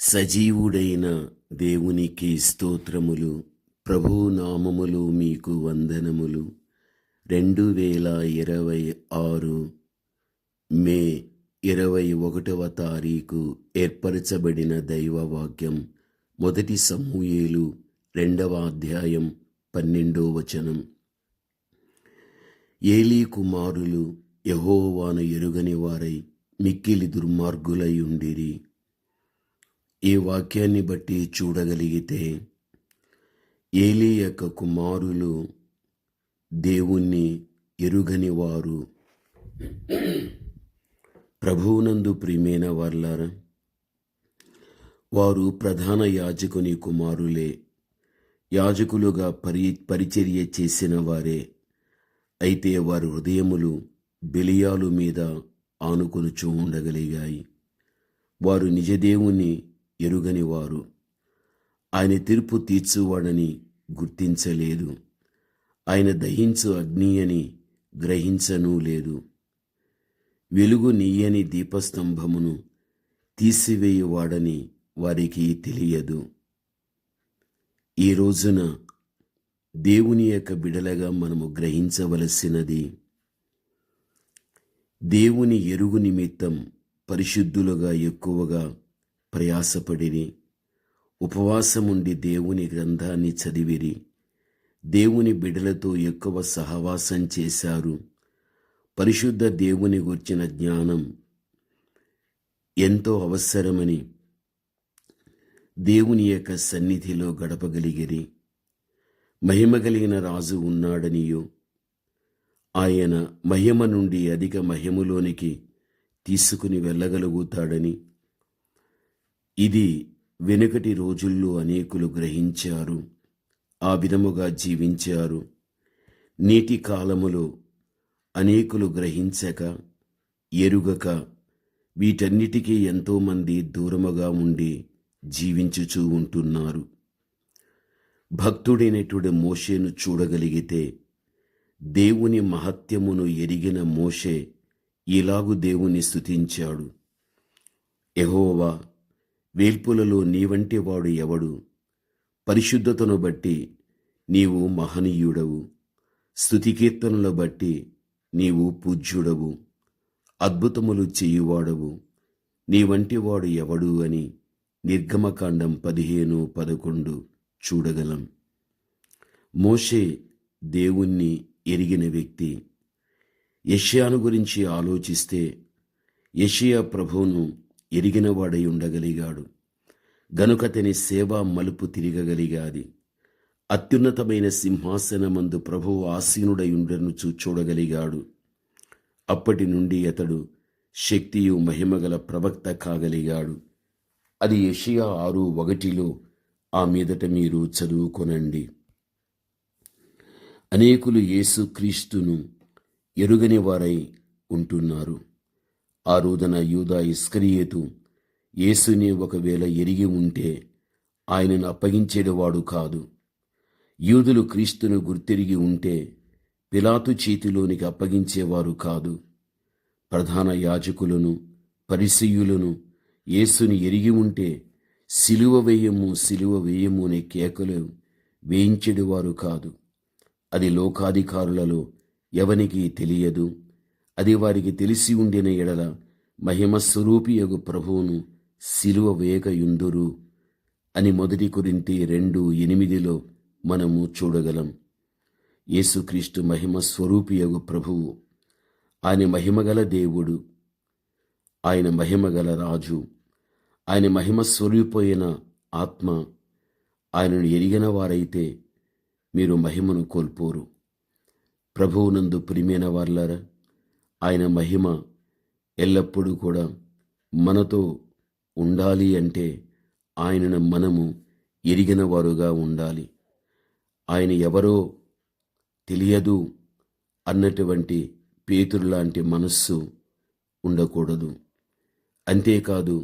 సజీవుడైన దేవునికి స్తోత్రములు. ప్రభువు నామములో మీకు వందనములు. 2026 మే 21వ తారీఖు ఏర్పరచబడిన దైవవాక్యం 1 సమూయేలు 2వ అధ్యాయం 12వ వచనం. ఏలీ కుమారులు యెహోవాను ఎరుగని వారై మిక్కిలి దుర్మార్గులై ఉండిరి. ఈ వాక్యాన్ని బట్టి చూడగలిగితే ఏలీ యొక్క కుమారులు దేవుణ్ణి ఎరుగని వారు. ప్రభువునందు ప్రియమైన వారలారా, వారు ప్రధాన యాజకుని కుమారులే, యాజకులుగా పరిచర్య చేసిన వారే. అయితే వారి హృదయములు బెలియాలు మీద ఆనుకొనుచూ ఉండగలిగాయి. వారు నిజదేవుని ఎరుగని వారు. ఆయన తీర్పు తీర్చువాడని గుర్తించలేదు. ఆయన దహించు అగ్ని అని గ్రహించనూ లేదు. వెలుగు నీయని దీపస్తంభమును తీసివేయువాడని వారికి తెలియదు. ఈ రోజున దేవుని యొక్క బిడలగా మనము గ్రహించవలసినది, దేవుని ఎరుగు నిమిత్తం పరిశుద్ధులుగా ఎక్కువగా ప్రయాసపడిరి. ఉపవాసముండి దేవుని గ్రంథాన్ని చదివిరి. దేవుని బిడలతో ఎక్కువ సహవాసం చేశారు. పరిశుద్ధ దేవుని గుర్చిన జ్ఞానం ఎంతో అవసరమని దేవుని యొక్క సన్నిధిలో గడపగలిగిరి. మహిమ కలిగిన రాజు ఉన్నాడనియో, ఆయన మహిమ నుండి అధిక మహిమలోనికి తీసుకుని వెళ్ళగలుగుతాడని, ఇది వెనుకటి రోజుల్లో అనేకులు గ్రహించారు, ఆ విధముగా జీవించారు. నేటి కాలములో అనేకులు గ్రహించక, ఎరుగక, వీటన్నిటికీ ఎంతోమంది దూరముగా ఉండి జీవించుచూ ఉంటున్నారు. భక్తుడైనటువంటి మోషేను చూడగలిగితే, దేవుని మహత్యమును ఎరిగిన మోషే ఇలాగు దేవుని స్తుతించాడు: యెహోవా, వేల్పులలో నీవంటి వాడు ఎవడు? పరిశుద్ధతను బట్టి నీవు మహనీయుడవు. స్తుతికీర్తనల బట్టి నీవు పూజ్యుడవు. అద్భుతములు చేయువాడవు. నీవంటి వాడు ఎవడు అని నిర్గమకాండం 15:11 చూడగలం. మోషే దేవుణ్ణి ఎరిగిన వ్యక్తి. యెషయాను గురించి ఆలోచిస్తే, యెషయా ప్రభువును ఎరిగినవాడై ఉండగలిగాడు. గనుక అతని సేవా మలుపు తిరగగలిగాది. అత్యున్నతమైన సింహాసనమందు ప్రభువు ఆసీనుడై ఉండను చూడగలిగాడు. అప్పటి నుండి అతడు శక్తియు మహిమగల ప్రవక్త కాగలిగాడు. అది యెషయా 6:1 ఆ మీదట మీరు చదువుకొనండి. అనేకులు యేసుక్రీస్తును ఎరుగని వారై ఉంటున్నారు. ఆ రోజున యూదా ఇస్కరియోతు యేసుని ఒకవేళ ఎరిగి ఉంటే ఆయనను అప్పగించేవాడు కాదు. యూదులు క్రీస్తును గుర్తెరిగి ఉంటే పిలాతు చేతిలోనికి అప్పగించేవారు కాదు. ప్రధాన యాజకులను, పరిసయ్యులను యేసుని ఎరిగి ఉంటే సిలువ వేయము, సిలువ వేయము అనే కేకలు వేయించేవారు కాదు. అది లోకాధికారులలో ఎవనికి తెలియదు. అది వారికి తెలిసి ఉండిన ఎడల మహిమ స్వరూపియగు ప్రభువును సిలువ వేయకయుందురు అని 1 కొరింథీ 2:8 మనము చూడగలం. యేసుక్రీస్తు మహిమ స్వరూపియగు ప్రభువు. ఆయన మహిమగల దేవుడు, ఆయన మహిమగల రాజు, ఆయన మహిమ స్వరూపమైన ఆత్మ. ఆయనను ఎరిగిన వారైతే మీరు మహిమను కోల్పోరు. ప్రభువునందు ప్రియమైన వారలారా, ఆయన మహిమ ఎల్లప్పుడూ కూడా మనతో ఉండాలి అంటే ఆయనను మనము ఎరిగిన వారుగా ఉండాలి. ఆయన ఎవరో తెలియదు అన్నటువంటి పేతురు లాంటి మనస్సు ఉండకూడదు. అంతేకాదు,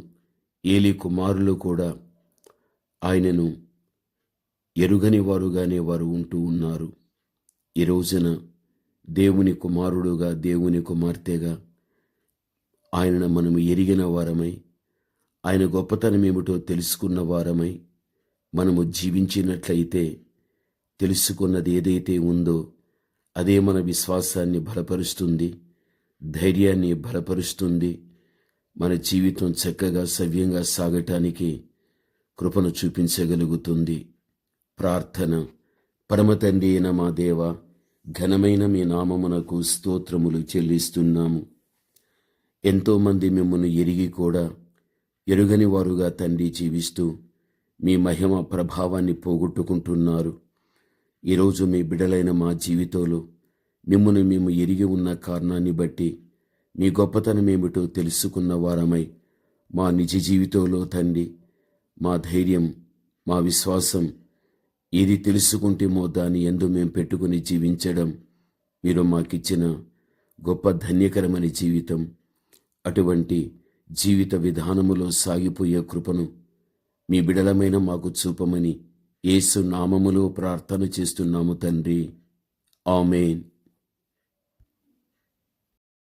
ఏలీ కుమారులు కూడా ఆయనను ఎరుగని వారుగానే వారు ఉంటూ ఉన్నారు. ఈ రోజున దేవుని కుమారుడుగా, దేవుని కుమార్తెగా ఆయనను మనము ఎరిగిన వారమై ఆయన గొప్పతనం ఏమిటో తెలుసుకున్న వారమై మనము జీవించినట్లయితే తెలుసుకున్నది ఏదైతే ఉందో అదే మన విశ్వాసాన్ని బలపరుస్తుంది, ధైర్యాన్ని బలపరుస్తుంది. మన జీవితం చక్కగా సవ్యంగా సాగటానికి కృపను చూపించగలుగుతుంది. ప్రార్థన. పరమ తండ్రి అయిన మా దేవ, ఘనమైన మీ నామమునకు స్తోత్రములు చెల్లిస్తున్నాము. ఎంతోమంది మిమ్మల్ని ఎరిగి కూడా ఎరుగని వారుగా తండ్రి జీవిస్తూ మీ మహిమ ప్రభావాన్ని పోగొట్టుకుంటున్నారు. ఈరోజు మీ బిడ్డలైన మా జీవితంలో మిమ్మల్ని మేము ఎరిగి ఉన్న కారణాన్ని బట్టి మీ గొప్పతనం ఏమిటో తెలుసుకున్న వారమై మా నిజ జీవితంలో తండ్రి మా ధైర్యం, మా విశ్వాసం ఏది తెలుసుకుంటేమో దాని యందు మేము పెట్టుకుని జీవించడం మీరు మాకిచ్చిన గొప్ప ధన్యకరమైన జీవితం. అటువంటి జీవిత విధానములో సాగిపోయే కృపను మీ బిడలమైన మాకు చూపమని యేసు నామములో ప్రార్థన చేస్తున్నాము తండ్రి. ఆమేన్.